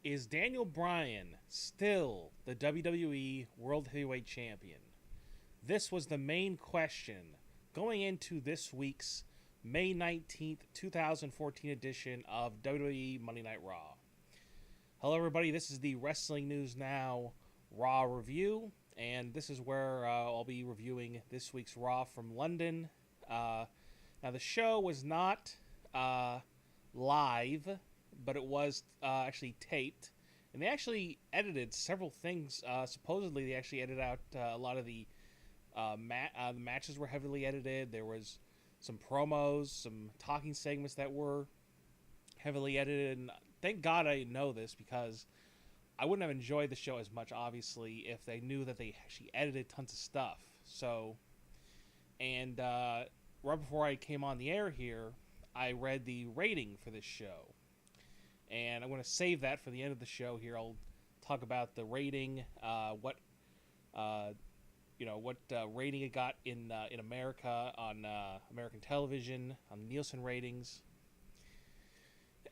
Is Daniel Bryan still the WWE World Heavyweight Champion? This was the main question going into this week's May 19th, 2014 edition of WWE Monday Night Raw. Hello, everybody. This is the Wrestling News Now Raw review, and this is where I'll be reviewing this week's Raw from London. Now, the show was not live, but it was actually taped, and they actually edited several things. Supposedly, they actually edited out a lot of the matches were heavily edited. There was some promos, some talking segments that were heavily edited, and thank God I know this because I wouldn't have enjoyed the show as much, obviously, if they knew that they actually edited tons of stuff. So, and right before I came on the air here, I read the rating for this show. And I'm going to save that for the end of the show here. I'll talk about the rating, what rating it got in America on American television, on Nielsen ratings.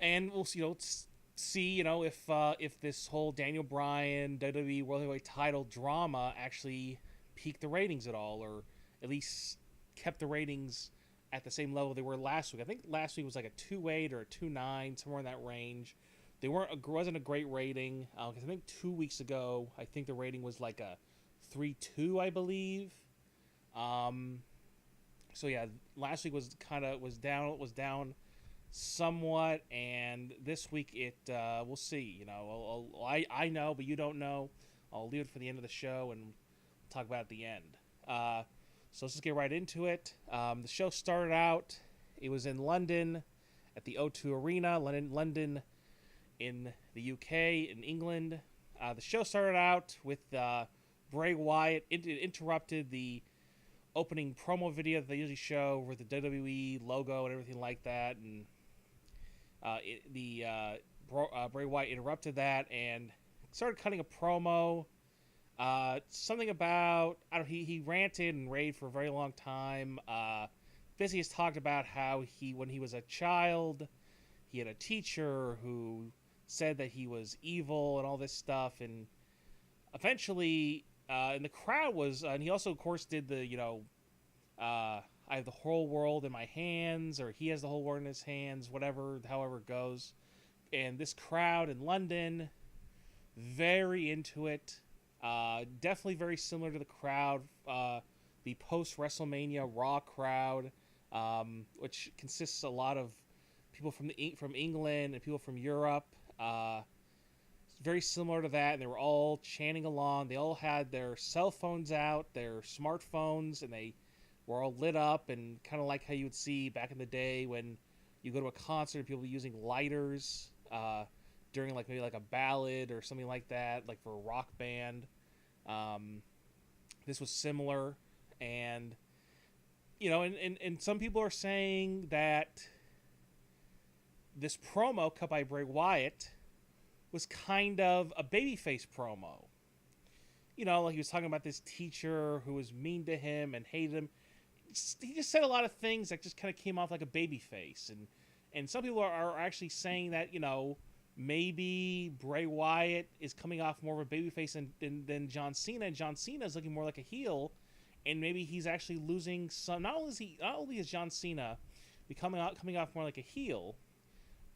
And we'll see if this whole Daniel Bryan WWE World Heavyweight Title drama actually peaked the ratings at all, or at least kept the ratings at the same level they were last week. I think last week was like a 2.8 or a 2.9, somewhere in that range. Wasn't a great rating because I think 2 weeks ago I think the rating was like a 3.2, I believe. So yeah, last week was down somewhat, and this week we'll see. I know, but you don't know. I'll leave it for the end of the show and talk about it at the end. So let's just get right into it. The show started out, it was in London at the O2 Arena, London in the UK, in England. The show started out with Bray Wyatt. It interrupted the opening promo video that they usually show with the WWE logo and everything like that. And Bray Wyatt interrupted that and started cutting a promo. Something about, he ranted and raved for a very long time. Basically, he's talked about how when he was a child, he had a teacher who said that he was evil and all this stuff. And eventually, and the crowd was, and he also, of course, did the, I have the whole world in my hands, or he has the whole world in his hands, however it goes. And this crowd in London, very into it. Definitely very similar to the crowd, the post-WrestleMania Raw crowd, which consists a lot of people from England and people from Europe. Very similar to that, and they were all chanting along. They all had their cell phones out, their smartphones, and they were all lit up, and kind of like how you would see back in the day when you go to a concert, people using lighters during maybe a ballad or something like that, like for a rock band. This was similar, and and some people are saying that this promo cut by Bray Wyatt was kind of a babyface promo. Like he was talking about this teacher who was mean to him and hated him. He just said a lot of things that just kind of came off like a babyface, and some people are actually saying that maybe Bray Wyatt is coming off more of a babyface than John Cena, and John Cena is looking more like a heel, and maybe he's actually losing some. Not only is John Cena coming off more like a heel,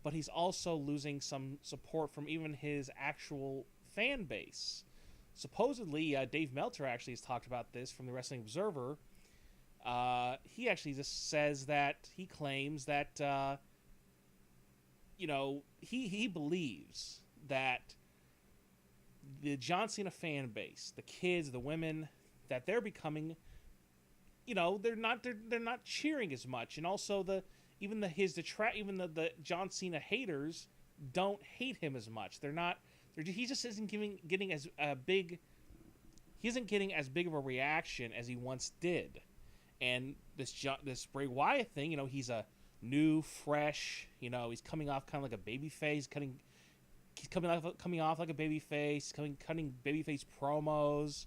but he's also losing some support from even his actual fan base. Supposedly, Dave Meltzer actually has talked about this from the Wrestling Observer. He actually just says that he claims that he believes that the John Cena fan base, the kids, the women, that they're becoming, they're not cheering as much, and also the John Cena haters don't hate him as much. He just isn't getting as big. He isn't getting as big of a reaction as he once did. And this Bray Wyatt thing, he's a new, fresh, he's coming off kind of like a baby face, he's coming off like a baby face, cutting baby face promos.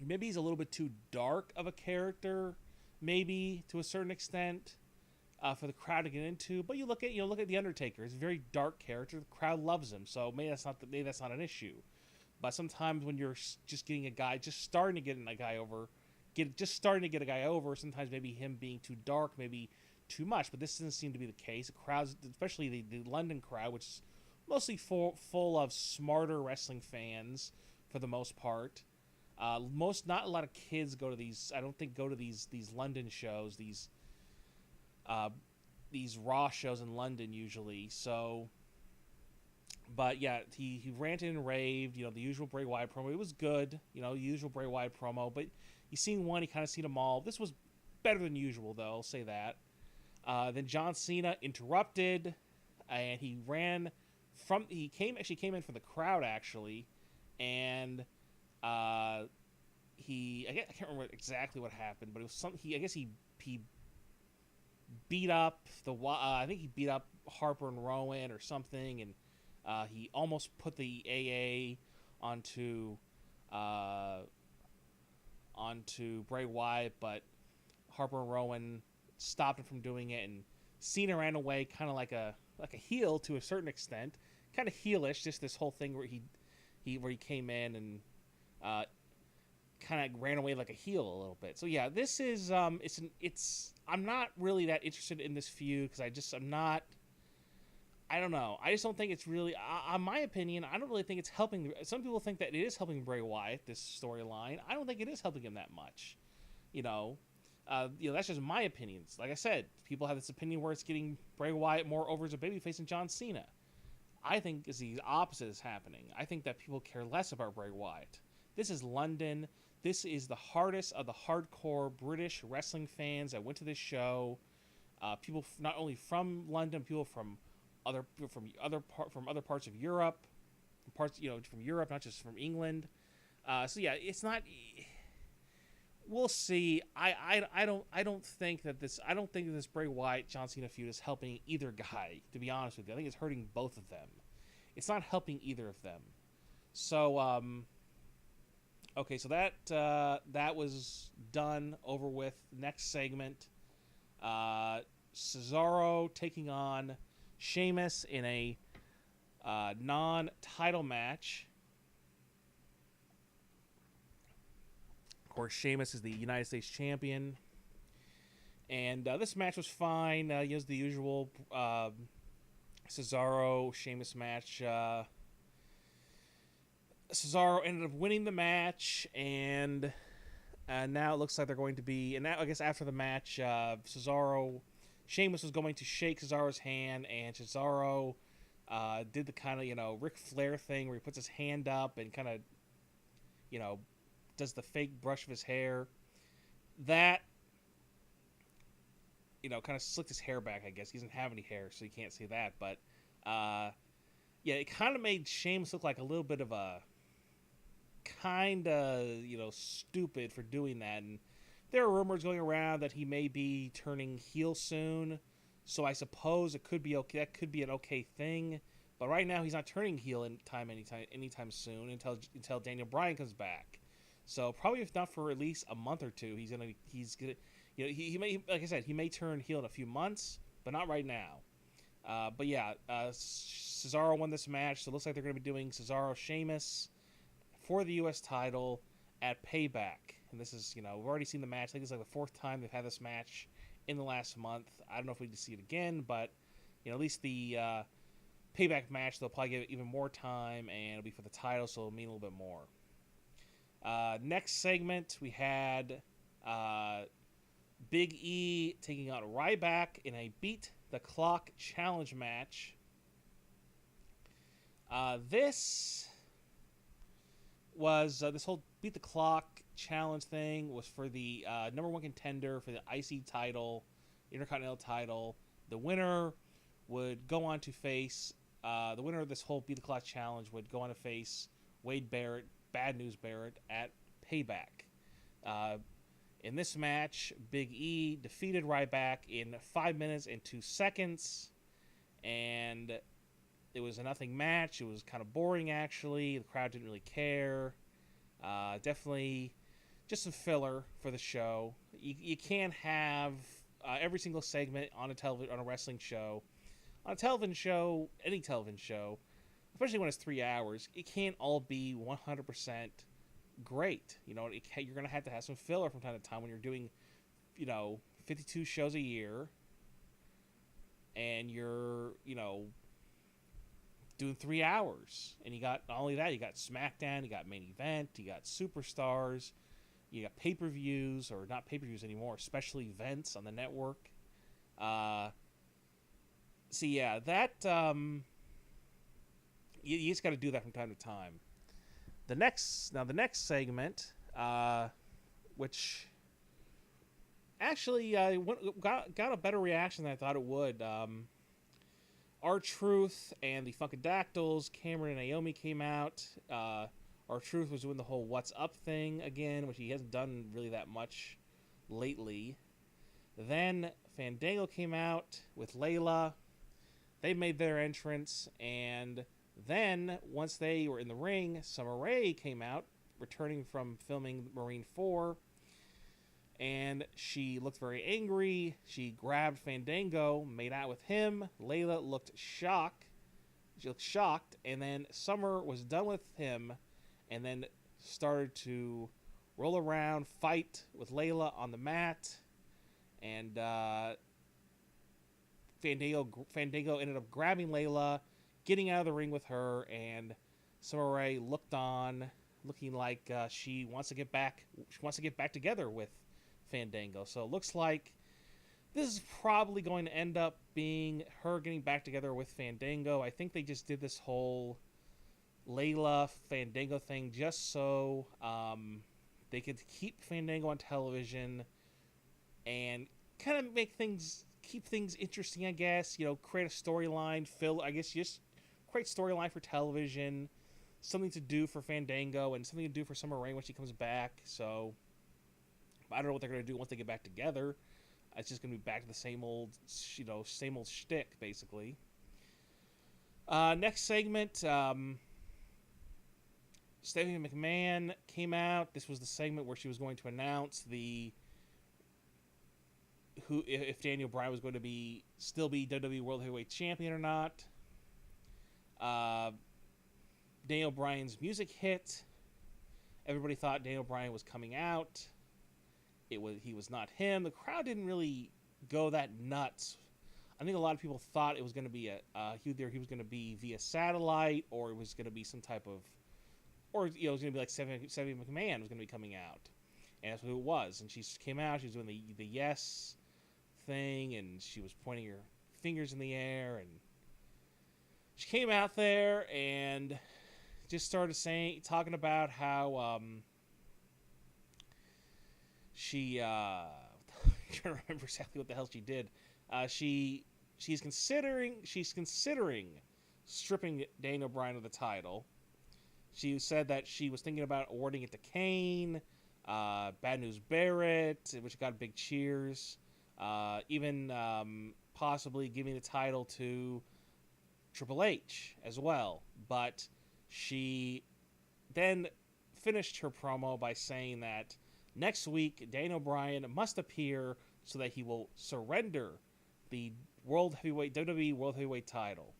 Maybe he's a little bit too dark of a character, maybe to a certain extent. for the crowd to get into. But you look at the Undertaker. He's a very dark character. The crowd loves him, so maybe that's not an issue. But sometimes when you're just getting a guy, just starting to get a guy over, sometimes maybe him being too dark, maybe too much. But this doesn't seem to be the case. The crowds, especially the London crowd, which is mostly full of smarter wrestling fans for the most part. Not a lot of kids go to these. I don't think go to these London shows. These Raw shows in London usually. So. But yeah, he ranted and raved, the usual Bray Wyatt promo. It was good, the usual Bray Wyatt promo. But you seen one, you kind of seen them all. This was better than usual, though, I'll say that. Then John Cena interrupted, and he came in for the crowd, actually. And I can't remember exactly what happened, but it was something, I guess he beat up I think he beat up Harper and Rowan or something, and he almost put the AA onto Bray Wyatt, but Harper and Rowan stopped him from doing it, and Cena ran away, kind of like a heel to a certain extent, kind of heelish. Just this whole thing where he came in and kind of ran away like a heel a little bit. So yeah, this is I'm not really that interested in this feud because I'm not. I don't know. I just don't think it's really, in my opinion, I don't really think it's helping. Some people think that it is helping Bray Wyatt, this storyline. I don't think it is helping him that much. That's just my opinions. Like I said, people have this opinion where it's getting Bray Wyatt more over as a babyface than John Cena. I think is the opposite is happening. I think that people care less about Bray Wyatt. This is London. This is the hardest of the hardcore British wrestling fans that went to this show. People not only from London, people from other parts of Europe, from Europe, not just from England. So yeah, it's not. We'll see. I don't think that this Bray Wyatt John Cena feud is helping either guy. To be honest with you, I think it's hurting both of them. It's not helping either of them. So okay, so that was done, over with. Next segment, Cesaro taking on Sheamus in a non-title match. Of course, Sheamus is the United States champion, and this match was fine. It was the usual Cesaro Sheamus match. Cesaro ended up winning the match, and now it looks like they're going to be. And now, I guess after the match, Sheamus was going to shake Cesaro's hand, and Cesaro did the kind of, Ric Flair thing where he puts his hand up and kind of, does the fake brush of his hair. That, kind of slicked his hair back, I guess. He doesn't have any hair, so you can't see that. But, yeah, it kind of made Sheamus look like a little bit of a kind of, stupid for doing that. And there are rumors going around that he may be turning heel soon, so I suppose it could be okay. That could be an okay thing, but right now he's not turning heel anytime soon until Daniel Bryan comes back. So probably if not for at least a month or two, he's gonna he may, like I said, he may turn heel in a few months, but not right now. But yeah, Cesaro won this match, so it looks like they're gonna be doing Cesaro Sheamus for the U.S. title at Payback. And this is, we've already seen the match. I think it's like the fourth time they've had this match in the last month. I don't know if we need to see it again, but, at least the Payback match, they'll probably give it even more time, and it'll be for the title, so it'll mean a little bit more. Next segment, we had Big E taking on Ryback in a Beat the Clock challenge match. This was, this whole Beat the Clock challenge thing was for the number one contender for the IC title, Intercontinental title. The winner would go on to face, the winner of this whole Beat the Clock challenge would go on to face Wade Barrett, Bad News Barrett, at Payback. In this match, Big E defeated Ryback in 5 minutes and 2 seconds, and it was a nothing match. It was kind of boring, actually. The crowd didn't really care. Definitely just some filler for the show. You can't have every single segment on a wrestling show, on a television show, any television show, especially when it's 3 hours, it can't all be 100% great. You're going to have some filler from time to time when you're doing, 52 shows a year, and you're, doing 3 hours. And you got, not only that, you got SmackDown, you got Main Event, you got Superstars, you got pay-per-views, or not pay-per-views anymore, special events on the network. So yeah, that, you just got to do that from time to time. The next segment, which actually got a better reaction than I thought it would. R-Truth and the Funkadactyls, Cameron and Naomi came out. R-Truth was doing the whole "What's Up" thing again, which he hasn't done really that much lately. Then Fandango came out with Layla. They made their entrance, and then once they were in the ring, Summer Rae came out, returning from filming Marine 4, and she looked very angry. She grabbed Fandango, made out with him. Layla looked shocked. She looked shocked, and then Summer was done with him, and then started to roll around, fight with Layla on the mat, and Fandango ended up grabbing Layla, getting out of the ring with her, and Summer Rae looked on, looking like she wants to get back together with Fandango. So it looks like this is probably going to end up being her getting back together with Fandango. I think they just did this whole Layla Fandango thing just so they could keep Fandango on television and kind of keep things interesting, I guess. Create a storyline, just create storyline for television, something to do for Fandango and something to do for Summer Rae when she comes back. So I don't know what they're going to do once they get back together. It's just going to be back to the same old shtick, basically. Next segment, Stephanie McMahon came out. This was the segment where she was going to announce if Daniel Bryan was going to still be WWE World Heavyweight Champion or not. Daniel Bryan's music hit. Everybody thought Daniel Bryan was coming out. He was not him. The crowd didn't really go that nuts. I think a lot of people thought it was going to be either he was going to be via satellite, or it was going to be some type of, or it was going to be like Stephanie McMahon was going to be coming out, and that's what it was. And she came out. She was doing the yes thing, and she was pointing her fingers in the air, and she came out there and just started talking about how she I'm trying to remember exactly what the hell she did. She's considering stripping Daniel Bryan of the title. She said that she was thinking about awarding it to Kane, Bad News Barrett, which got big cheers. Even possibly giving the title to Triple H as well. But she then finished her promo by saying that next week Daniel Bryan must appear so that he will surrender the WWE World Heavyweight title.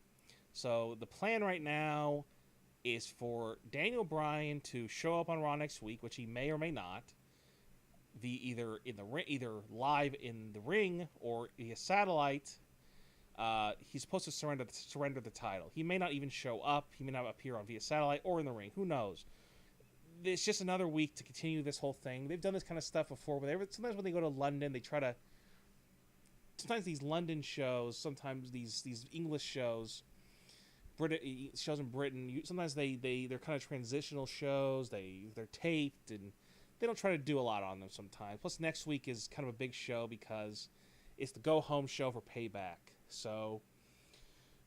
So the plan right now is for Daniel Bryan to show up on Raw next week, which he may or may not, either live in the ring or via satellite. He's supposed to surrender the title. He may not even show up. He may not appear on via satellite or in the ring. Who knows? It's just another week to continue this whole thing. They've done this kind of stuff before. Sometimes when they go to London, they try to. Sometimes these London shows, sometimes these English shows, shows in Britain. Sometimes they're kind of transitional shows. They're taped and they don't try to do a lot on them sometimes. Plus next week is kind of a big show because it's the go home show for Payback. So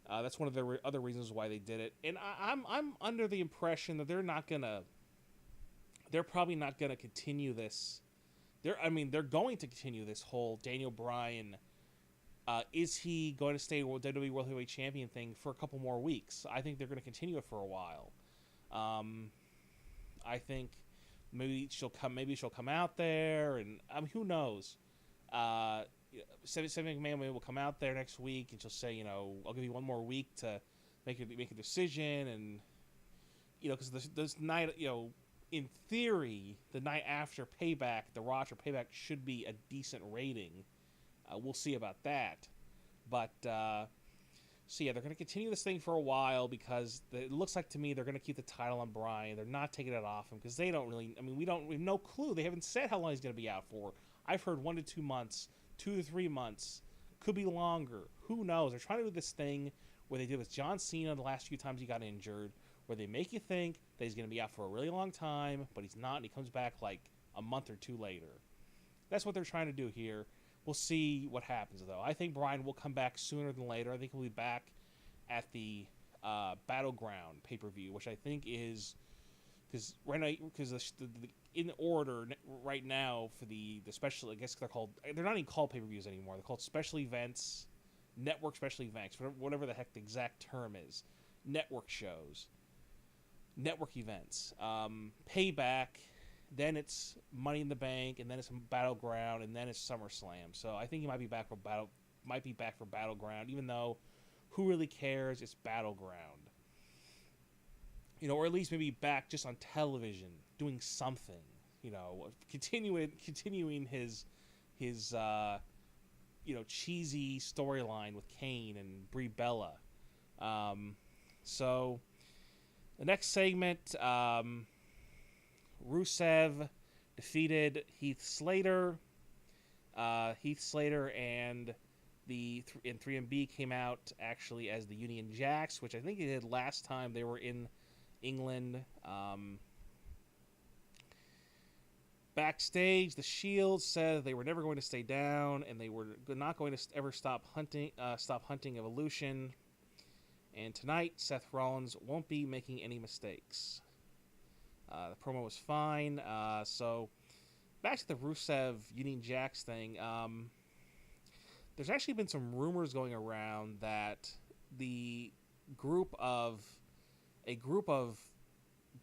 that's one of the other reasons why they did it. And I'm under the impression that they're probably not gonna continue this. They're going to continue this whole Daniel Bryan. Is he going to stay with WWE World Heavyweight Champion thing for a couple more weeks? I think they're going to continue it for a while. I think maybe she'll come out there, and who knows? Stephanie McMahon will come out there next week and she'll say, I'll give you one more week to make a decision, and because this night, in theory, the night after Payback, the Raw after Payback should be a decent rating. We'll see about that, but so yeah, they're going to continue this thing for a while because it looks like to me they're going to keep the title on Bryan. They're not taking it off him because they don't really. I mean, we have no clue. They haven't said how long he's going to be out for. I've heard 1 to 2 months, 2 to 3 months, could be longer. Who knows? They're trying to do this thing where they did with John Cena the last few times he got injured, where they make you think that he's going to be out for a really long time, but he's not, and he comes back like a month or two later. That's what they're trying to do here. We'll see what happens, though. I think Bryan will come back sooner than later. I think he'll be back at the Battleground pay-per-view, which I think is because right now, in order right now for the special, I guess they're not even called pay-per-views anymore. They're called special events, network special events, whatever the heck the exact term is. Network shows, network events, Payback. Then it's Money in the Bank, and then it's Battleground, and then it's SummerSlam. So I think he might be back for Battleground, even though who really cares? It's Battleground, or at least maybe back just on television doing something, continuing his cheesy storyline with Kane and Brie Bella. So the next segment. Rusev defeated Heath Slater. Heath Slater and the 3MB came out actually as the Union Jacks, which I think they did last time they were in England. Backstage, the Shield said they were never going to stay down and they were not going to ever stop hunting Evolution. And tonight, Seth Rollins won't be making any mistakes. The promo was fine. So, back to the Rusev Union Jacks thing. There's actually been some rumors going around that a group of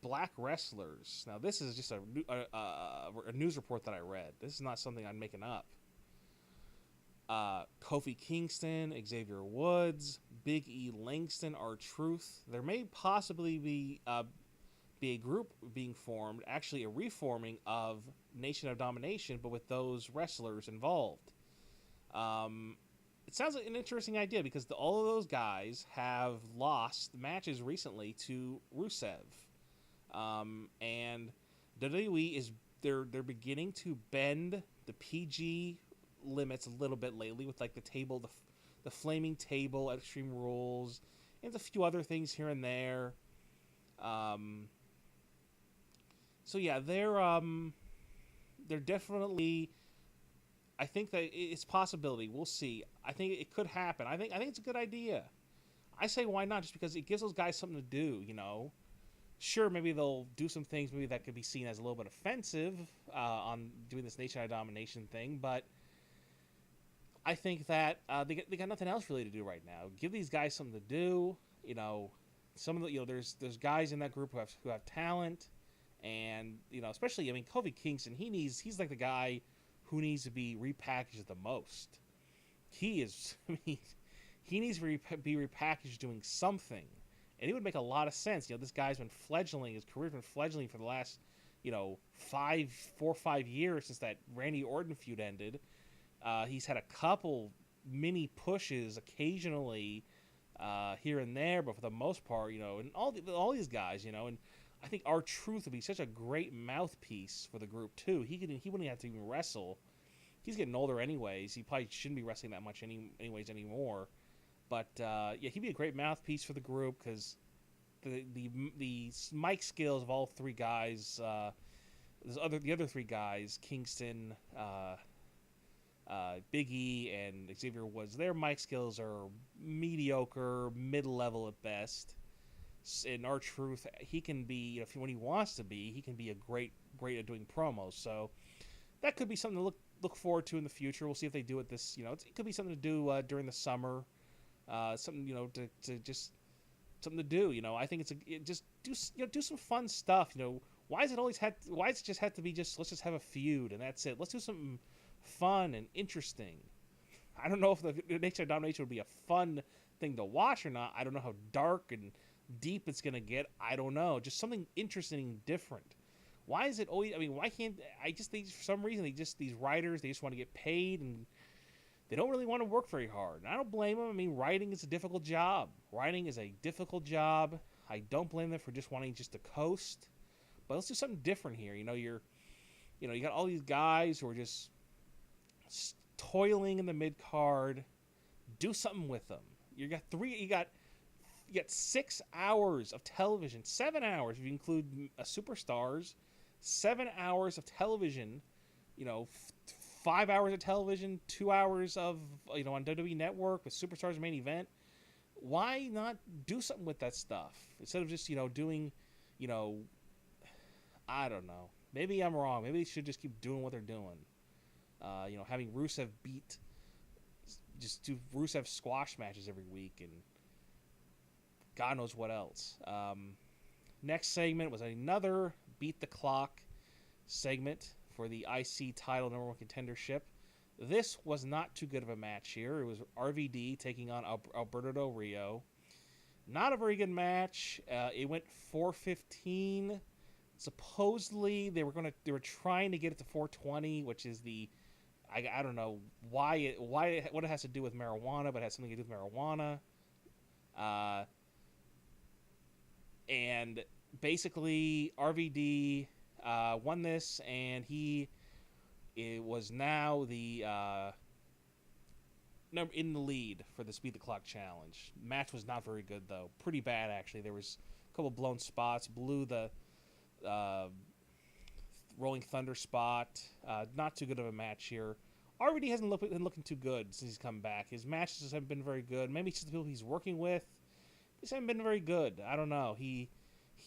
black wrestlers. Now, this is just a news report that I read. This is not something I'm making up. Kofi Kingston, Xavier Woods, Big E Langston, R-Truth. There may possibly be a group being formed, actually a reforming of Nation of Domination, but with those wrestlers involved. It sounds like an interesting idea because all of those guys have lost matches recently to Rusev. And WWE they're beginning to bend the PG limits a little bit lately with like the flaming table at Extreme Rules and a few other things here and there. So yeah, they're definitely. I think that it's a possibility. We'll see. I think it could happen. I think it's a good idea. I say why not? Just because it gives those guys something to do. Sure, maybe they'll do some things maybe that could be seen as a little bit offensive on doing this Nation of Domination thing, but I think that they got nothing else really to do right now. Give these guys something to do. Some of the there's guys in that group who have talent. And, especially, Kofi Kingston, he's like the guy who needs to be repackaged the most. He needs to be repackaged doing something. And it would make a lot of sense. This guy's been fledgling, his career's been fledgling for the last, 4 or 5 years since that Randy Orton feud ended. He's had a couple mini pushes occasionally here and there, but for the most part, and all these guys, and I think R-Truth would be such a great mouthpiece for the group too. He wouldn't have to even wrestle. He's getting older anyways. He probably shouldn't be wrestling that much anyways anymore. But yeah, he'd be a great mouthpiece for the group because the mic skills of all three guys, the other three guys, Kingston, Big E, and Xavier Woods, their mic skills are mediocre, mid-level at best. In R-Truth, he can be, when he wants to be, he can be a great at doing promos. So that could be something to look forward to in the future. We'll see if they do it this. It could be something to do during the summer. Something to just something to do. I think just do some fun stuff. Why does it just have to be let's just have a feud and that's it? Let's do something fun and interesting. I don't know if the Nation of Domination would be a fun thing to watch or not. I don't know how dark and deep it's going to get. I don't know. Just something interesting and different. Why is it always, I mean, why can't, for some reason, these writers, they just want to get paid and they don't really want to work very hard. And I don't blame them. I mean, writing is a difficult job. Writing is a difficult job. I don't blame them for just wanting just to coast. But let's do something different here. You got all these guys who are just toiling in the mid card. Do something with them. You got 6 hours of television, 7 hours if you include superstars, 7 hours of television. 5 hours of television, 2 hours of on WWE Network with Superstars main event. Why not do something with that stuff instead of just doing, I don't know. Maybe I'm wrong. Maybe they should just keep doing what they're doing. Having Rusev just do Rusev squash matches every week and God knows what else. Next segment was another Beat the Clock segment for the IC title #1 contendership. This was not too good of a match here. It was RVD taking on Alberto Del Rio. Not a very good match. It went 4:15. Supposedly they were trying to get it to 4:20, which is I don't know what it has to do with marijuana, but it has something to do with marijuana. And basically RVD won this, and it was now in the lead for the Beat the Clock challenge. Match was not very good though, pretty bad actually. There was a couple blown spots, blew the Rolling Thunder spot. Not too good of a match here. RVD hasn't been looking too good since he's come back. His matches haven't been very good. Maybe it's just the people he's working with. These haven't been very good. I don't know. He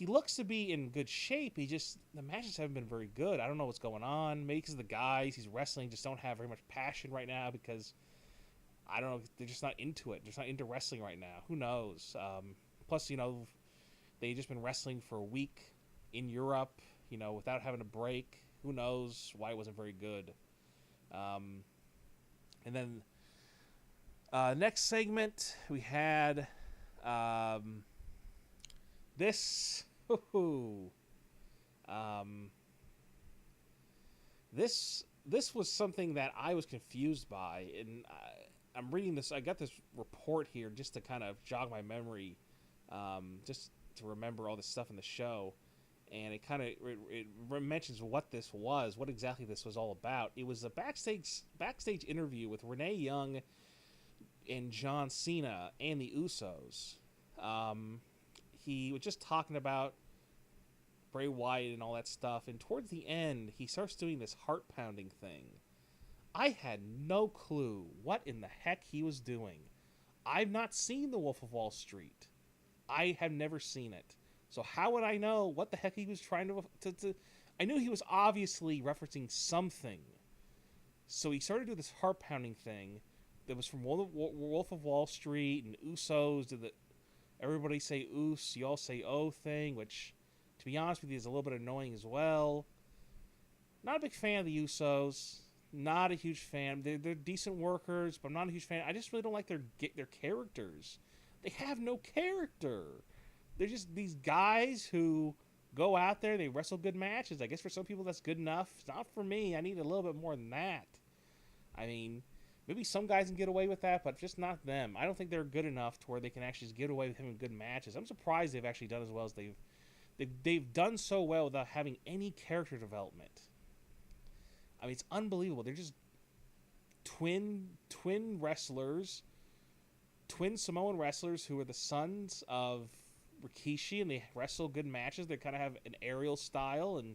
looks to be in good shape. The matches haven't been very good. I don't know what's going on. Maybe because the guys he's wrestling just don't have very much passion right now because, I don't know, they're just not into it. They're just not into wrestling right now. Who knows? Plus, they've just been wrestling for a week in Europe, without having a break. Who knows why it wasn't very good. And then next segment, we had this. This was something that I was confused by, and I'm reading this. I got this report here just to kind of jog my memory, just to remember all this stuff in the show. And it mentions what exactly this was all about. It was a backstage interview with Renee Young and John Cena and the Usos. He was just talking about Bray Wyatt and all that stuff, and towards the end, he starts doing this heart-pounding thing. I had no clue what in the heck he was doing. I've not seen The Wolf of Wall Street. I have never seen it. So how would I know what the heck he was trying to I knew he was obviously referencing something. So he started to do this heart-pounding thing that was from Wolf of Wall Street, and Usos did the everybody say Us, you all say O thing, which, to be honest with you, is a little bit annoying as well. Not a big fan of the Usos. Not a huge fan. They're decent workers, but I'm not a huge fan. I just really don't like their characters. They have no character. They're just these guys who go out there, they wrestle good matches. I guess for some people that's good enough. It's not for me. I need a little bit more than that. I mean, maybe some guys can get away with that, but just not them. I don't think they're good enough to where they can actually just get away with having good matches. I'm surprised they've actually done as well as they've done so well without having any character development. I mean, it's unbelievable. They're just twin wrestlers, twin Samoan wrestlers who are the sons of Rikishi, and they wrestle good matches. They kind of have an aerial style, and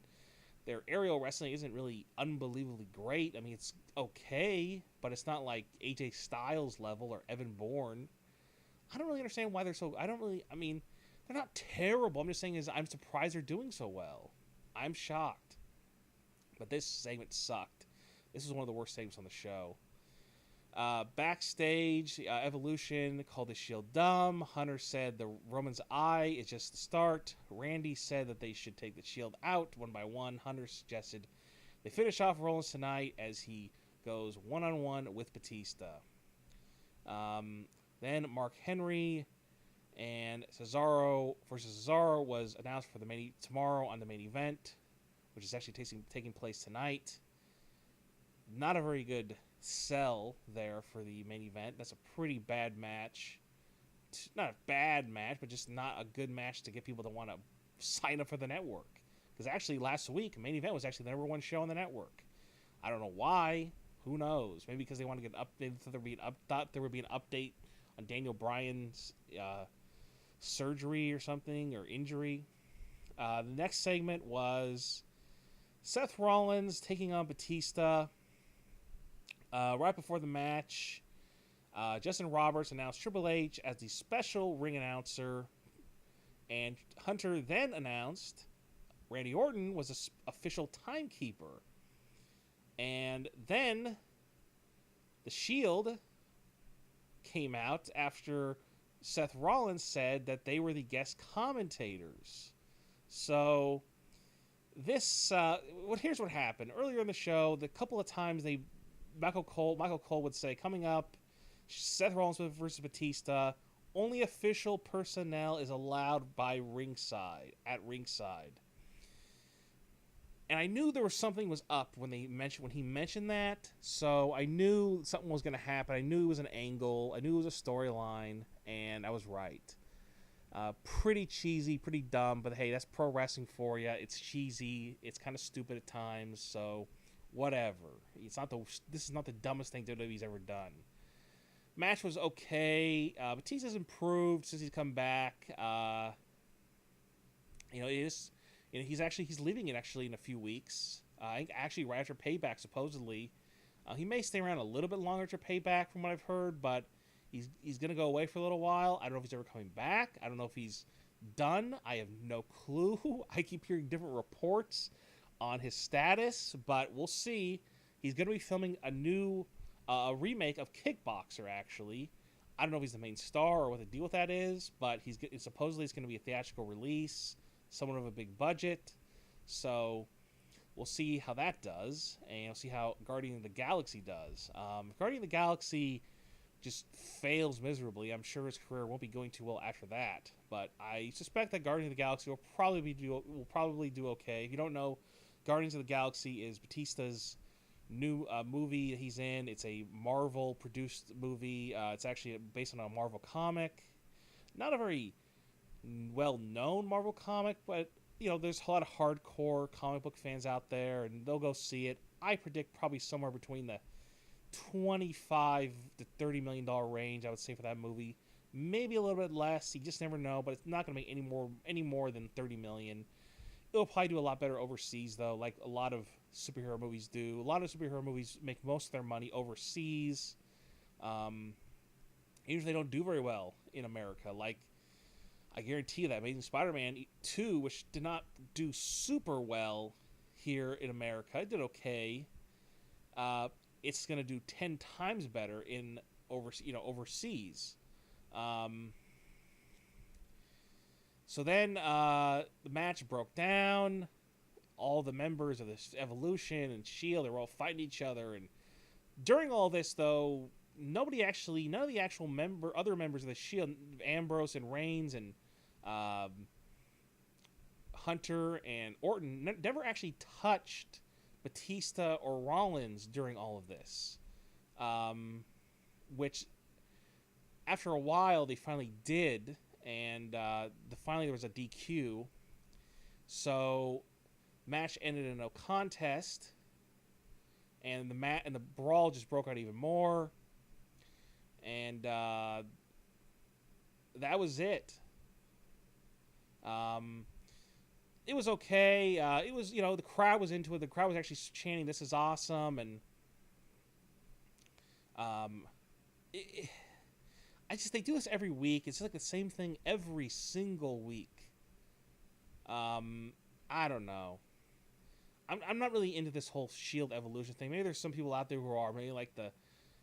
their aerial wrestling isn't really unbelievably great. I mean, it's okay, but it's not like AJ Styles level or Evan Bourne. I don't really understand why they're so... I mean, they're not terrible. I'm just saying I'm surprised they're doing so well. I'm shocked. But this segment sucked. This is one of the worst segments on the show. Backstage, Evolution called the Shield dumb. Hunter said the Roman's eye is just the start. Randy said that they should take the Shield out one by one. Hunter suggested they finish off Rollins tonight as he goes one-on-one with Batista. Then Mark Henry and Cesaro versus Cesaro was announced for tomorrow on the main event, which is actually taking place tonight. Not a very good sell there for the main event. That's a pretty bad match. Not a bad match, but just not a good match to get people to want to sign up for the network. Because actually last week, main event was actually the #1 show on the network. I don't know why. Who knows? Maybe because they want to get an update. Thought there would be an update on Daniel Bryan's surgery or something, or injury. The next segment was Seth Rollins taking on Batista. Right before the match, Justin Roberts announced Triple H as the special ring announcer, and Hunter then announced Randy Orton was the official timekeeper. And then the Shield came out after Seth Rollins said that they were the guest commentators. So this, here's what happened. Earlier in the show, the couple of times Michael Cole would say, coming up, Seth Rollins versus Batista, only official personnel is allowed at ringside. And I knew there was something was up when he mentioned that, so I knew something was going to happen. I knew it was an angle. I knew it was a storyline, and I was right. Pretty cheesy, pretty dumb, but hey, that's pro wrestling for you. It's cheesy. It's kind of stupid at times, so whatever. This is not the dumbest thing WWE's ever done. Match was okay. Batista's improved since he's come back. He's leaving it in a few weeks. I think actually right after Payback, supposedly. He may stay around a little bit longer after Payback, from what I've heard, but he's going to go away for a little while. I don't know if he's ever coming back. I don't know if he's done. I have no clue. I keep hearing different reports on his status, but we'll see. He's going to be filming a new remake of Kickboxer, actually. I don't know if he's the main star or what the deal with that is, but supposedly it's going to be a theatrical release, somewhat of a big budget. So we'll see how that does, and we'll see how Guardian of the Galaxy does. If Guardian of the Galaxy just fails miserably, I'm sure his career won't be going too well after that. But I suspect that Guardian of the Galaxy will probably do okay. If you don't know, Guardians of the Galaxy is Batista's new movie that he's in. It's a Marvel-produced movie. It's actually based on a Marvel comic. Not a very well-known Marvel comic, but there's a lot of hardcore comic book fans out there, and they'll go see it. I predict probably somewhere between the $25 to $30 million range, I would say, for that movie. Maybe a little bit less. You just never know, but it's not going to make any more than $30 million. It'll probably do a lot better overseas, though, like a lot of superhero movies do. A lot of superhero movies make most of their money overseas. Usually they don't do very well in America. Like, I guarantee you that Amazing Spider-Man 2, which did not do super well here in America, it did okay. It's going to do 10 times better overseas. So then the match broke down. All the members of this Evolution and Shield, they were all fighting each other. And during all this, though, none of the actual other members of the Shield, Ambrose and Reigns and Hunter and Orton, never actually touched Batista or Rollins during all of this. Which, after a while, they finally did. And finally there was a DQ. So match ended in no contest, and the brawl just broke out even more, and that was it. It was okay. It was, the crowd was into it. The crowd was actually chanting, "This is awesome," and they do this every week. It's like the same thing every single week. I don't know. I'm not really into this whole Shield Evolution thing. Maybe there's some people out there who are. Maybe like the,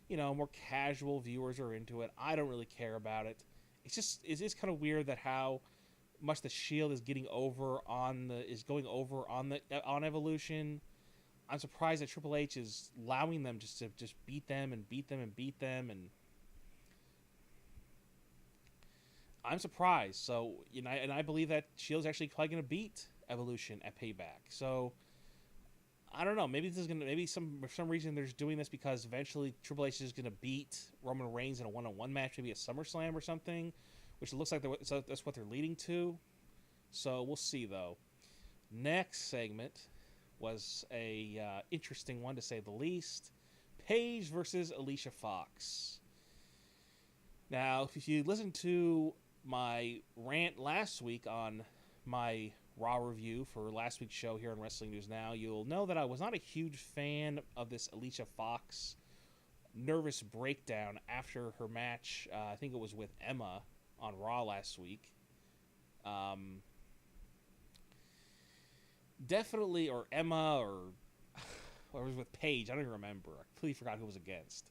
more casual viewers are into it. I don't really care about it. It's kind of weird that how much the Shield is going over on Evolution. I'm surprised that Triple H is allowing them just to beat them and beat them and beat them, and I'm surprised. So, and I believe that Shield's actually probably going to beat Evolution at Payback. So, I don't know. Maybe for some reason they're doing this because eventually Triple H is going to beat Roman Reigns in a one-on-one match, maybe a SummerSlam or something, which it looks like that's what they're leading to. So we'll see, though. Next segment was a interesting one, to say the least. Paige versus Alicia Fox. Now, if you listen to my rant last week on my Raw review for last week's show here on Wrestling News Now, you'll know that I was not a huge fan of this Alicia Fox nervous breakdown after her match. I think it was with Emma on Raw last week. Definitely, or Emma, or it was with Paige. I don't even remember. I completely forgot who it was against.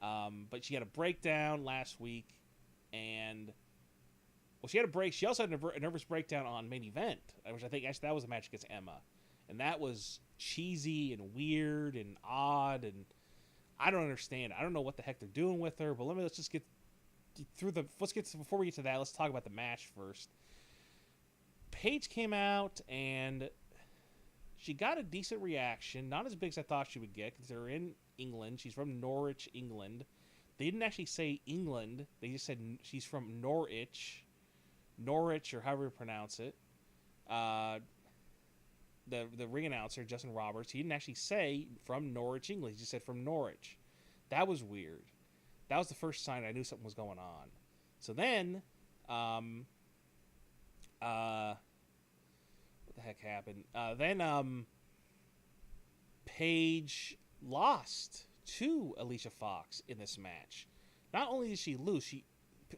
But she had a breakdown last week, and she had a break. She also had a nervous breakdown on Main Event, which I think actually that was a match against Emma, and that was cheesy and weird and odd, and I don't understand. I don't know what the heck they're doing with her. But let's just get through before we get to that. Let's talk about the match first. Paige came out and she got a decent reaction, not as big as I thought she would get because they're in England. She's from Norwich, England. They didn't actually say England. They just said she's from Norwich, or however you pronounce it. The ring announcer, Justin Roberts, he didn't actually say from Norwich, England. He just said from Norwich. That was weird. That was the first sign I knew something was going on. So then, what the heck happened? Then Paige lost to Alicia Fox in this match. Not only did she lose,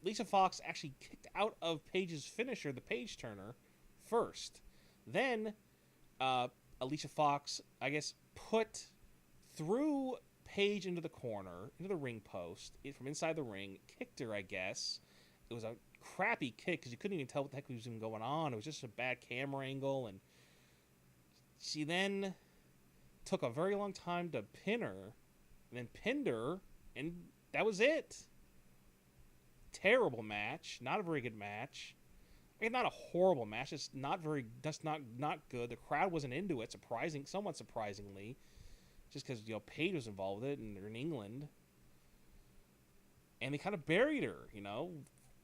Alicia Fox actually kicked out of Paige's finisher, the Paige Turner, first. Then Alicia Fox, I guess, threw Paige into the corner, into the ring post, from inside the ring, kicked her, I guess. It was a crappy kick because you couldn't even tell what the heck was even going on. It was just a bad camera angle, and she then took a very long time to pin her, and then pinned her, and that was it. Terrible match. Not a very good match. I mean, not a horrible match. Just not good. The crowd wasn't into it, somewhat surprisingly, just because Paige was involved with it, and they're in England, and they kind of buried her.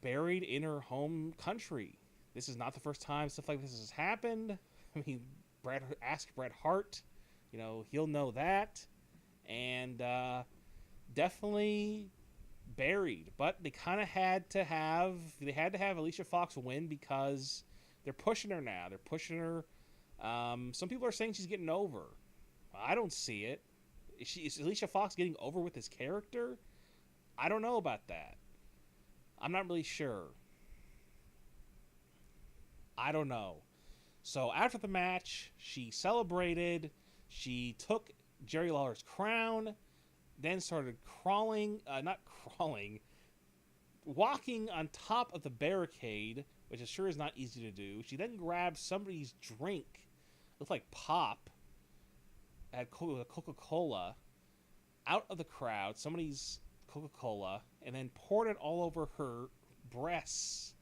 Buried in her home country. This is not the first time stuff like this has happened. I mean, ask Bret Hart. He'll know that. And definitely buried. But they kind of had to have Alicia Fox win because they're pushing her now. They're pushing her. Some people are saying she's getting over. I don't see it. Is Alicia Fox getting over with this character? I don't know about that. I'm not really sure. I don't know. So after the match, she celebrated. She took Jerry Lawler's crown, then started walking on top of the barricade, which sure is not easy to do. She then grabbed somebody's drink, looked like pop, had Coca-Cola, out of the crowd, somebody's Coca-Cola, and then poured it all over her breasts,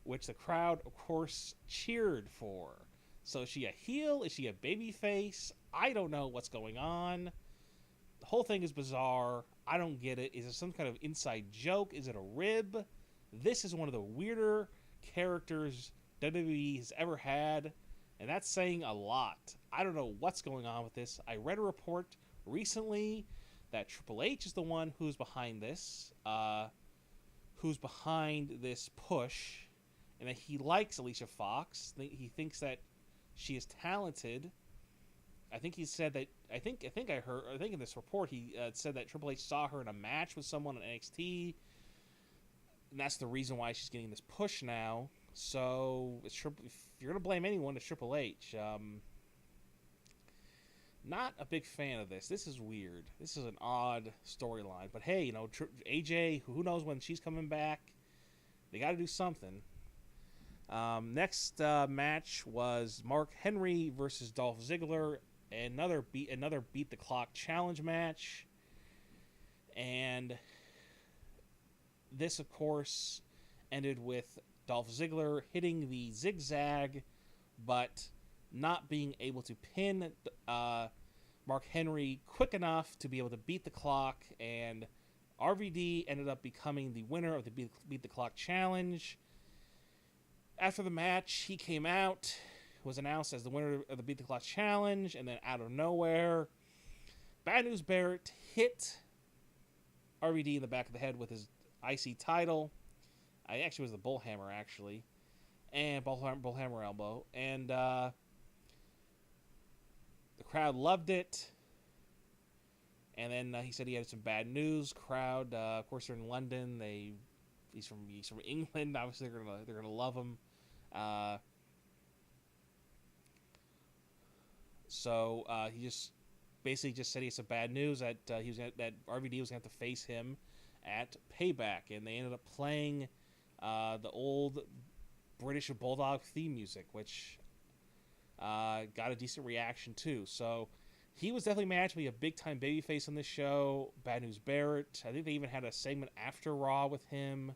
which the crowd, of course, cheered for. So is she a heel? Is she a babyface? I don't know what's going on. The whole thing is bizarre. I don't get it. Is it some kind of inside joke? Is it a rib? This is one of the weirder characters WWE has ever had, and that's saying a lot. I don't know what's going on with this. I read a report recently that Triple H is the one who's behind this, push, and that he likes Alicia Fox. He thinks that she is talented. I think he said that. I think in this report he said that Triple H saw her in a match with someone on NXT, and that's the reason why she's getting this push now. So if you're gonna blame anyone, it's Triple H. Not a big fan of this. This is weird. This is an odd storyline. But hey, AJ, who knows when she's coming back? They got to do something. Next match was Mark Henry versus Dolph Ziggler. Another beat the clock challenge match. And this, of course, ended with Dolph Ziggler hitting the zigzag, but not being able to pin Mark Henry quick enough to be able to beat the clock, and RVD ended up becoming the winner of the Beat the Clock Challenge. After the match, he came out, was announced as the winner of the Beat the Clock Challenge, and then out of nowhere, Bad News Barrett hit RVD in the back of the head with his IC title. I actually was the bullhammer, actually. And bullhammer elbow. And the crowd loved it. And then he said he had some bad news. Crowd, of course, they're in London. He's from England. Obviously, they're gonna love him. So he just basically just said he had some bad news that that RVD was going to have to face him at Payback, and they ended up playing the old British Bulldog theme music, which got a decent reaction too. So he was definitely matched to be a big time babyface on this show. Bad News Barrett. I think they even had a segment after Raw with him,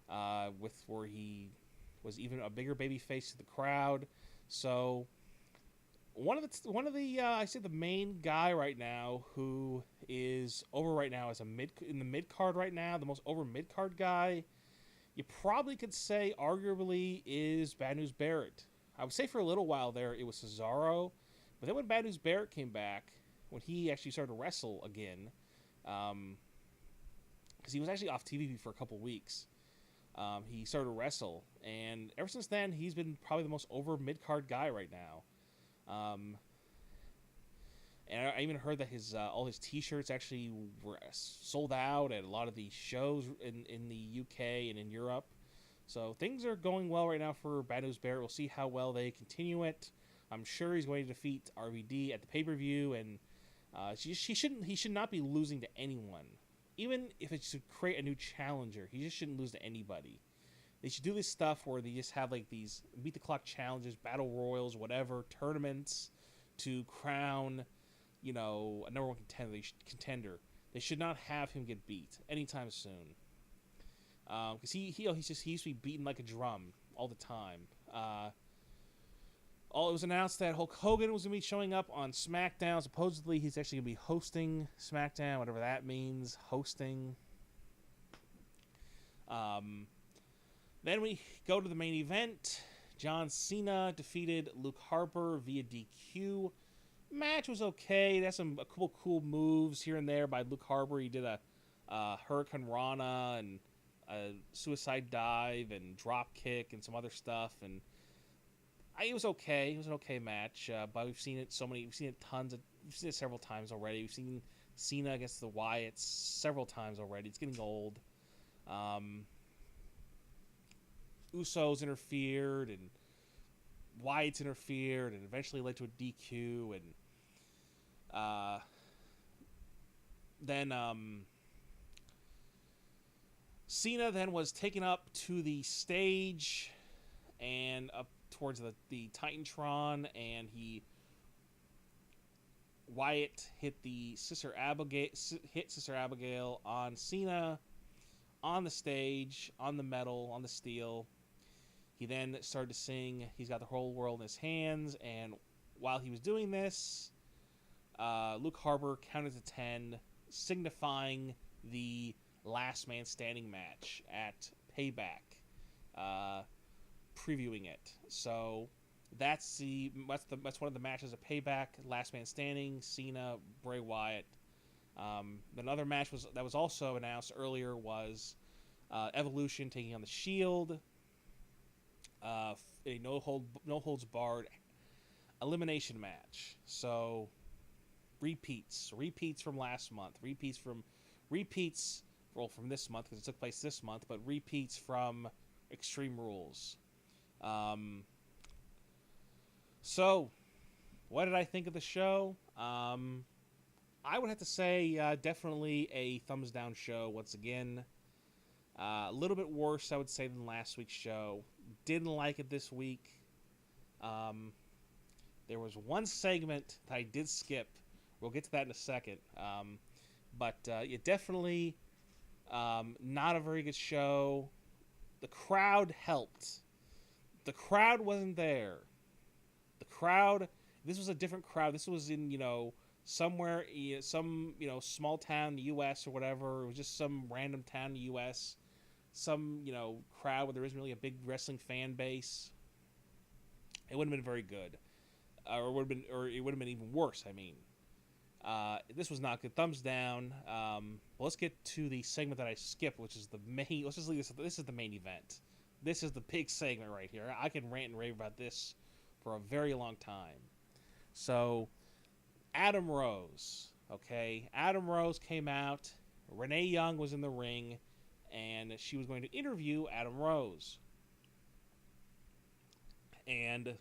where he was even a bigger babyface to the crowd. So one of the I say the main guy right now who is over right now as in the mid card right now, the most over mid card guy, you probably could say arguably is Bad News Barrett. I would say for a little while there it was Cesaro, but then when Bad News Barrett came back, when he actually started to wrestle again, because he was actually off TV for a couple weeks, he started to wrestle, and ever since then he's been probably the most over mid card guy right now. And I even heard that his all his T-shirts actually were sold out at a lot of the shows in the UK and in Europe. So things are going well right now for Bad News Barrett. We'll see how well they continue it. I'm sure he's going to defeat RVD at the pay-per-view, and he should not be losing to anyone. Even if it's to create a new challenger, he just shouldn't lose to anybody. They should do this stuff where they just have like these beat the clock challenges, battle royals, whatever, tournaments to crown, a number one contender. They should not have him get beat anytime soon. Because he used to be beaten like a drum all the time. It was announced that Hulk Hogan was going to be showing up on SmackDown. Supposedly, he's actually going to be hosting SmackDown, whatever that means, hosting. Then we go to the main event. John Cena defeated Luke Harper via DQ. Match was okay. There's some cool moves here and there by Luke Harper. He did a Hurricane Rana and a suicide dive and drop kick and some other stuff, and it was okay. It was an okay match, but we've seen it several times already. We've seen Cena against the Wyatts several times already. It's getting old. Usos interfered, and Wyatt's interfered, and eventually led to a DQ, and then Cena then was taken up to the stage and up towards the Titantron, and Wyatt hit Sister Abigail on Cena on the stage, on the metal, on the steel. He then started to sing He's Got the Whole World in His Hands, and while he was doing this, Luke Harper counted to 10, signifying the last man standing match at Payback, previewing it. So that's one of the matches at Payback, last man standing, Cena, Bray Wyatt. Another match that was also announced earlier was Evolution taking on the Shield. A no holds barred elimination match. So repeats from last month, repeats from this month because it took place this month, but repeats from Extreme Rules. So what did I think of the show? I would have to say definitely a thumbs down show once again. A little bit worse, I would say, than last week's show. Didn't like it this week. There was one segment that I did skip. We'll get to that in a second. But it definitely not a very good show. the crowd helped. The crowd wasn't there. The crowd, this was a different crowd. This was in, somewhere, some, small town in the U.S. or whatever. It was just some random town in the U.S. Some, crowd where there isn't really a big wrestling fan base. It wouldn't have been very good. Or it would have been even worse, I mean. This was not good. Thumbs down. Let's get to the segment that I skipped, which is the main. Let's just leave this. This is the main event. This is the big segment right here. I can rant and rave about this for a very long time. So, Adam Rose. Okay, Adam Rose came out. Renee Young was in the ring, and she was going to interview Adam Rose. And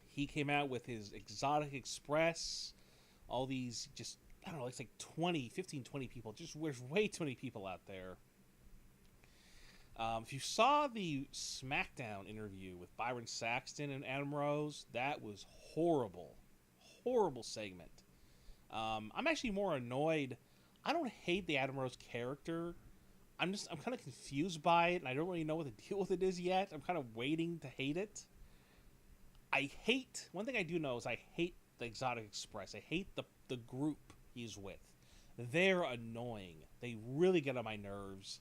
he came out with his Exotic Express. All these just, I don't know, it's like 15, 20 people. There's way too many people out there. If you saw the SmackDown interview with Byron Saxton and Adam Rose, that was horrible. Horrible segment. I'm actually more annoyed. I don't hate the Adam Rose character. I'm kind of confused by it, and I don't really know what the deal with it is yet. I'm kind of waiting to hate it. One thing I do know is I hate the Exotic Express. I hate the group he's with. They're annoying. They really get on my nerves.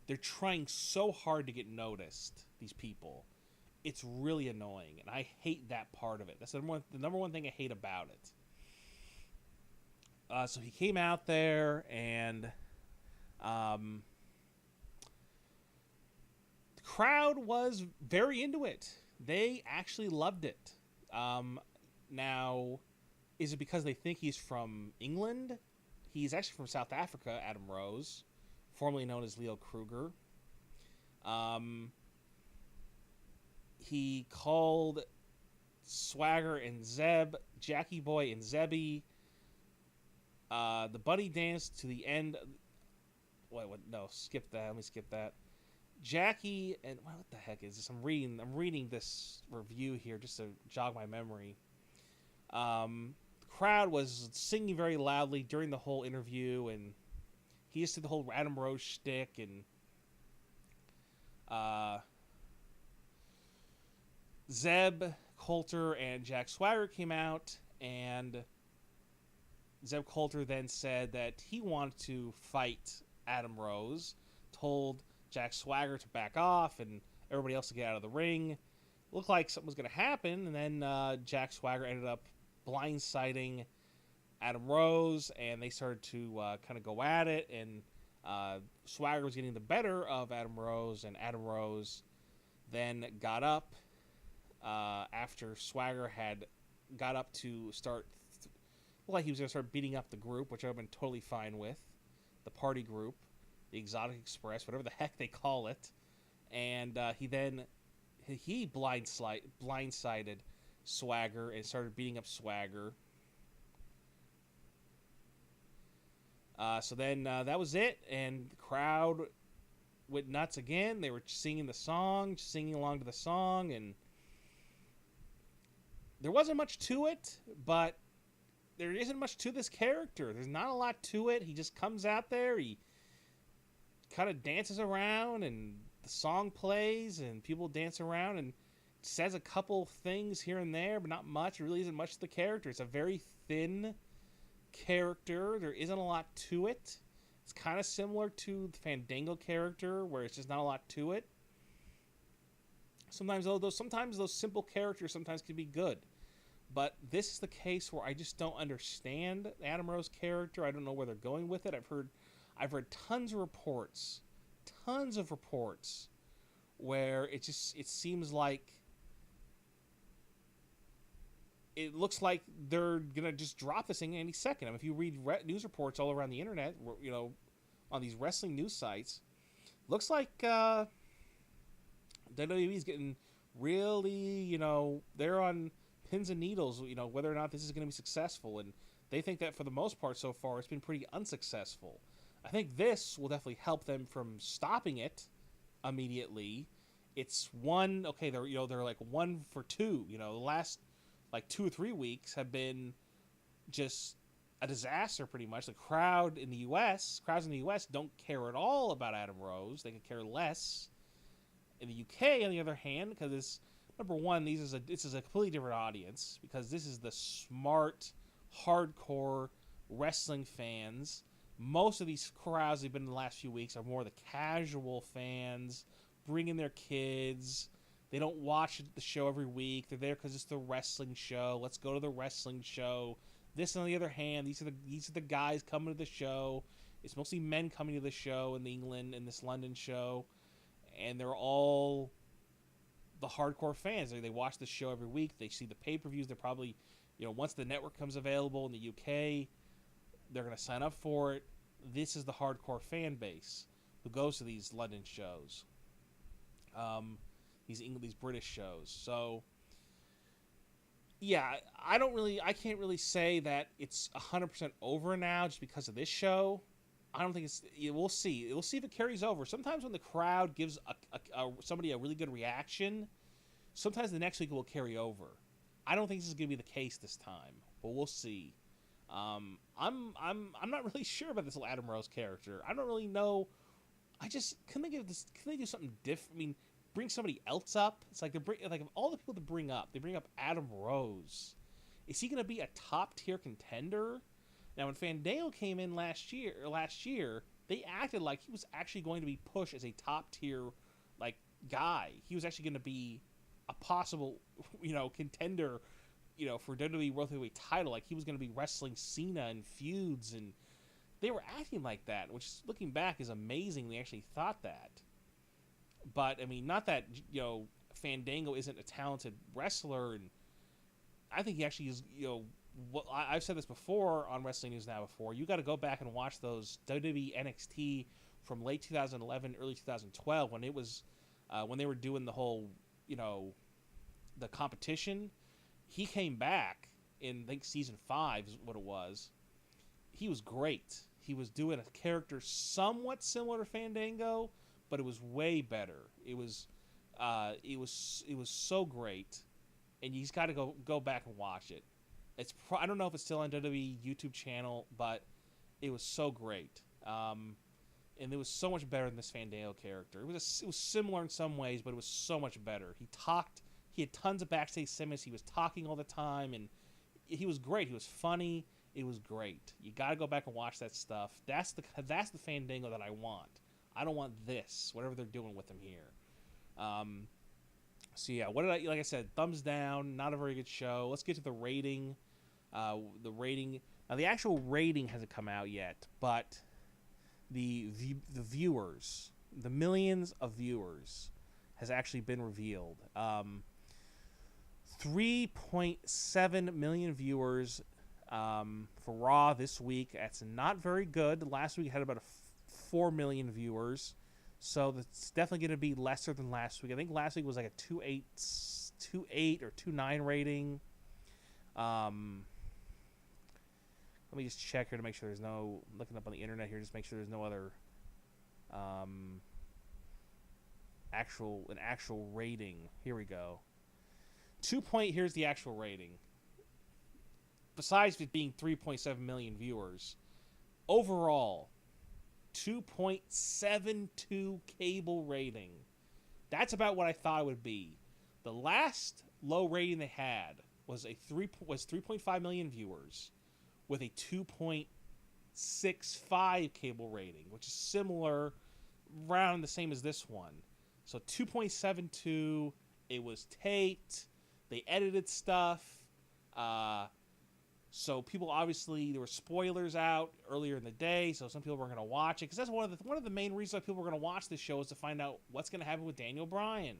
They're trying so hard to get noticed, these people. It's really annoying, and I hate that part of it. That's the number one thing I hate about it. So he came out there, and the crowd was very into it. They actually loved it. Now, is it because they think he's from England? He's actually from South Africa, Adam Rose, formerly known as Leo Kruger. He called Swagger and Zeb, Jackie Boy and Zebby. The Bunny Dance to the end. Wait, what? No, skip that. Let me skip that. Jackie and what the heck is this? I'm reading this review here just to jog my memory. The crowd was singing very loudly during the whole interview, and he just did the whole Adam Rose shtick, and Zeb Coulter and Jack Swagger came out, and Zeb Coulter then said that he wanted to fight Adam Rose, told Jack Swagger to back off and everybody else to get out of the ring. Looked like something was going to happen, and then Jack Swagger ended up blindsiding Adam Rose, and they started to kind of go at it, and Swagger was getting the better of Adam Rose, and Adam Rose then got up after Swagger had got up to start, like he was going to start beating up the group, which I've been totally fine with, the party group, the Exotic Express, whatever the heck they call it, and he blindsided Swagger and started beating up Swagger. So then that was it, and the crowd went nuts again. They were singing the song, singing along to the song, and there wasn't much to it, but there isn't much to this character. There's not a lot to it. He just comes out there, he kind of dances around, and the song plays, and people dance around, and says a couple things here and there, but not much. It really isn't much to the character. It's a very thin character. There isn't a lot to it. It's kind of similar to the Fandango character, where it's just not a lot to it. Sometimes those simple characters sometimes can be good, but this is the case where I just don't understand the Adam Rose character. I don't know where they're going with it. I've read tons of reports where it seems like it looks like they're gonna just drop this thing any second. I mean, if you read news reports all around the internet, on these wrestling news sites, looks like WWE is getting really, they're on pins and needles, whether or not this is going to be successful, and they think that for the most part so far it's been pretty unsuccessful. I think this will definitely help them from stopping it immediately. It's they're like 1 for 2. The last like 2 or 3 weeks have been just a disaster pretty much. The crowds in the US don't care at all about Adam Rose. They could care less. In the UK, on the other hand, because it's number one, this is a completely different audience because this is the smart, hardcore wrestling fans. Most of these crowds that have been in the last few weeks are more the casual fans, bringing their kids. They don't watch the show every week. They're there because it's the wrestling show. Let's go to the wrestling show. This, on the other hand, these are the guys coming to the show. It's mostly men coming to the show in England, in this London show. And they're all the hardcore fans. They watch the show every week. They see the pay-per-views. They're probably, once the network comes available in the UK, they're going to sign up for it. This is the hardcore fan base who goes to these London shows, these British shows. So, yeah, I can't really say that it's 100% over now just because of this show. I don't think it's. We'll see. We'll see if it carries over. Sometimes when the crowd gives somebody a really good reaction, sometimes the next week it will carry over. I don't think this is going to be the case this time, but we'll see. I'm not really sure about this little Adam Rose character. I don't really know. Can they do something different? I mean, bring somebody else up. It's like of all the people to bring up, they bring up Adam Rose. Is he going to be a top tier contender? Now, when Fandango came in last year, they acted like he was actually going to be pushed as a top tier, guy. He was actually going to be a possible, contender, for WWE World Heavyweight title. Like he was going to be wrestling Cena in feuds, and they were acting like that, which, looking back, is amazing. They actually thought that. But I mean, not that Fandango isn't a talented wrestler, and I think he actually is. I've said this before on Wrestling News Now before. You got to go back and watch those WWE NXT from late 2011, early 2012 when it was when they were doing the whole, the competition. He came back in, I think, season 5 is what it was. He was great. He was doing a character somewhat similar to Fandango, but it was way better. It was so great, and you just got to go back and watch it. I don't know if it's still on WWE YouTube channel, but it was so great. And it was so much better than this Fandango character. It was similar in some ways, but it was so much better. He had tons of backstage segments. He was talking all the time, and he was great. He was funny. It was great. You got to go back and watch that stuff. That's the Fandango that I want. I don't want this, whatever they're doing with him here. So yeah, like I said, thumbs down. Not a very good show. Let's get to the rating. The rating. Now, the actual rating hasn't come out yet, but the viewers, the millions of viewers, has actually been revealed. 3.7 million viewers for Raw this week. That's not very good. Last week had about 4 million viewers, so that's definitely going to be lesser than last week. I think last week was like a 2.8 or 2.9 rating. Let me just check here to make sure there's no, looking up on the internet here, just make sure there's no other actual rating. Here we go. Here's the actual rating. Besides it being 3.7 million viewers, overall, 2.72 cable rating. That's about what I thought it would be. The last low rating they had was 3.5 million viewers with a 2.65 cable rating, which is similar, around the same as this one. So 2.72, it was taped, they edited stuff, so people, obviously, there were spoilers out earlier in the day, so some people weren't going to watch it, because that's one of the main reasons why people were going to watch this show, is to find out what's going to happen with Daniel Bryan,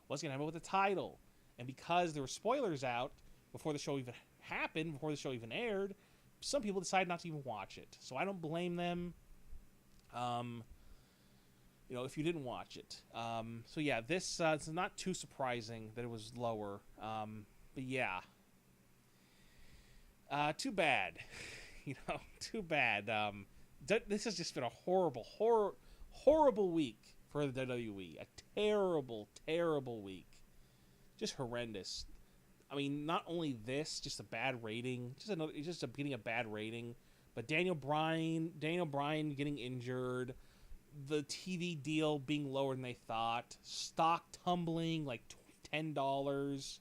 what's going to happen with the title. And because there were spoilers out before the show even happened, before the show even aired, some people decided not to even watch it. So I don't blame them, if you didn't watch it. So yeah, this it's not too surprising that it was lower. But yeah, too bad. Too bad. This has just been a horrible week for the WWE. A terrible, terrible week. Just horrendous. I mean, not only this, just a bad rating, getting a bad rating, but Daniel Bryan getting injured, the TV deal being lower than they thought, stock tumbling like $10,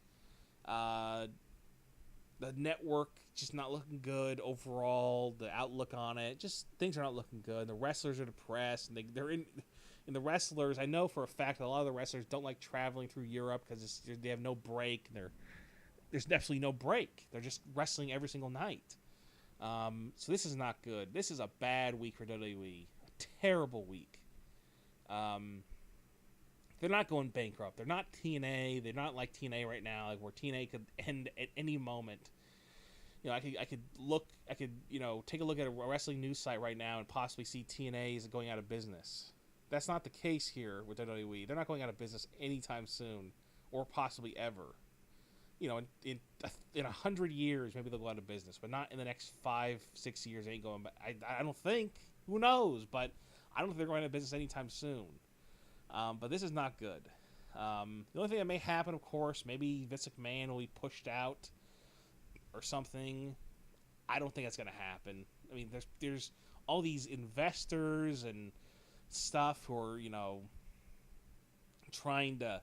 the network just not looking good overall, the outlook on it, just things are not looking good. The wrestlers are depressed, and they're in the wrestlers. I know for a fact that a lot of the wrestlers don't like traveling through Europe because they have no break. There's absolutely no break. They're just wrestling every single night. So this is not good. This is a bad week for WWE. A terrible week. They're not going bankrupt. They're not TNA. They're not like TNA right now, like where TNA could end at any moment. You know, I could take a look at a wrestling news site right now and possibly see TNA is going out of business. That's not the case here with WWE. They're not going out of business anytime soon, or possibly ever. You know, in 100 years, maybe they'll go out of business, but not in the next 5-6 years. They ain't going back. I don't think. Who knows? But I don't think they're going out of business anytime soon. But this is not good. The only thing that may happen, of course, maybe Vince McMahon will be pushed out or something. I don't think that's going to happen. I mean, there's all these investors and stuff who are, trying to,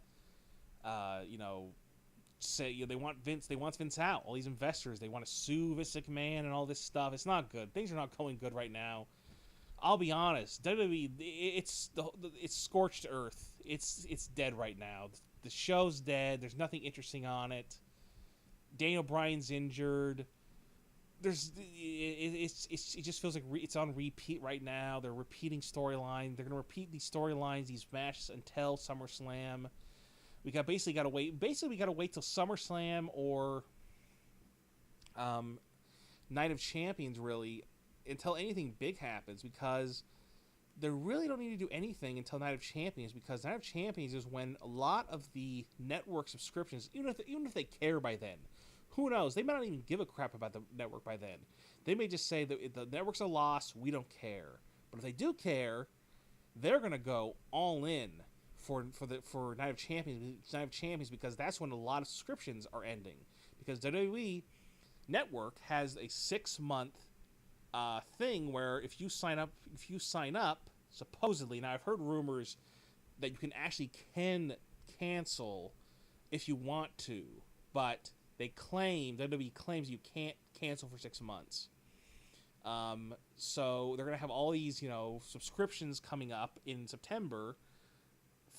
say they want Vince out. All these investors, they want to sue Vince McMahon and all this stuff. It's not good. Things are not going good right now. I'll be honest, WWE, it's scorched earth. It's dead right now. The show's dead. There's nothing interesting on it. Daniel Bryan's injured. It just feels like it's on repeat right now. They're repeating storylines. They're going to repeat these storylines, these matches until SummerSlam. We got to wait till SummerSlam or Night of Champions, really, until anything big happens, because they really don't need to do anything until Night of Champions, because Night of Champions is when a lot of the network subscriptions, even if they care by then, who knows? They might not even give a crap about the network by then. They may just say that the network's a loss, we don't care. But if they do care, they're gonna go all in for Night of Champions, because that's when a lot of subscriptions are ending. Because WWE Network has a 6-month thing where if you sign up, supposedly, now I've heard rumors that you can actually cancel if you want to, but WWE claims you can't cancel for 6 months. So they're gonna have all these, subscriptions coming up in September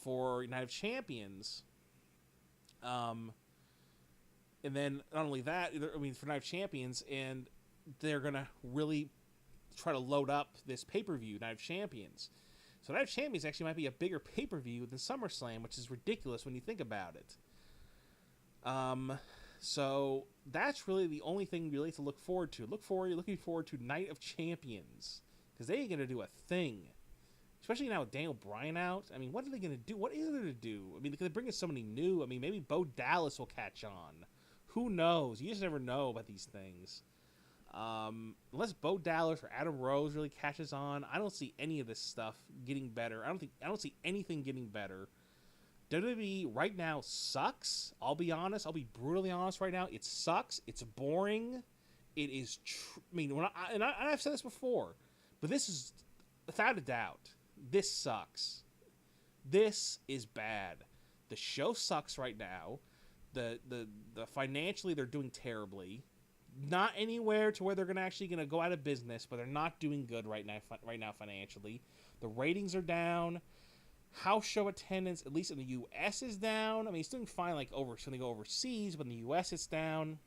for Night of Champions. And then not only that, for Night of Champions, and they're going to really try to load up this pay-per-view, Night of Champions. So Night of Champions actually might be a bigger pay-per-view than SummerSlam, which is ridiculous when you think about it. So that's really the only thing really to look forward to. Looking forward to Night of Champions, because they ain't going to do a thing. Especially now with Daniel Bryan out. I mean, what are they going to do? What is there to do? I mean, they bring in somebody new. I mean, maybe Bo Dallas will catch on. Who knows? You just never know about these things. Unless Bo Dallas or Adam Rose really catches on, I don't see any of this stuff getting better. I don't see anything getting better. WWE right now sucks. I'll be honest. I'll be brutally honest right now. It sucks. It's boring. It is. I've said this before, but this is without a doubt. This sucks. This is bad. The show sucks right now. The financially they're doing terribly. Not anywhere to where they're actually gonna go out of business, but they're not doing good right now financially. The ratings are down. House show attendance, at least in the U.S., is down. I mean, it's doing fine overseas, but in the U.S. it's down.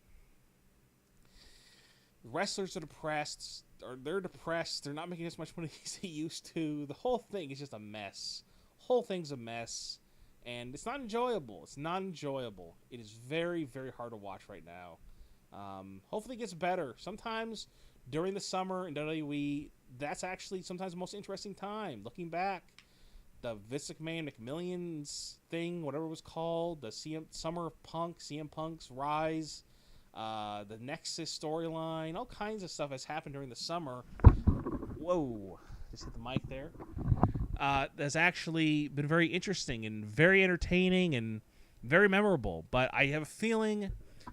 Wrestlers are depressed. They're depressed. They're not making as much money as they used to. The whole thing is just a mess. Whole thing's a mess. And it's not enjoyable. It is very, very hard to watch right now. Hopefully it gets better. Sometimes during the summer in WWE, that's actually sometimes the most interesting time. Looking back, the Vince McMahon thing, whatever it was called, the Summer of Punk, CM Punk's rise, the Nexus storyline, all kinds of stuff has happened during the summer. Whoa, just hit the mic there. That's actually been very interesting and very entertaining and very memorable. But I have a feeling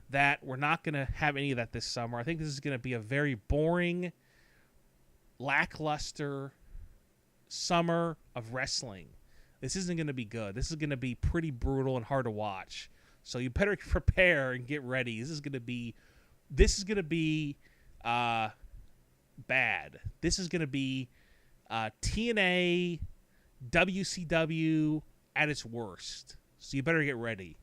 that we're not going to have any of that this summer. I think this is going to be a very boring, lackluster summer of wrestling. This isn't going to be good. This is going to be pretty brutal and hard to watch. So you better prepare and get ready. This is going to be bad. This is going to be TNA, WCW at its worst. So you better get ready.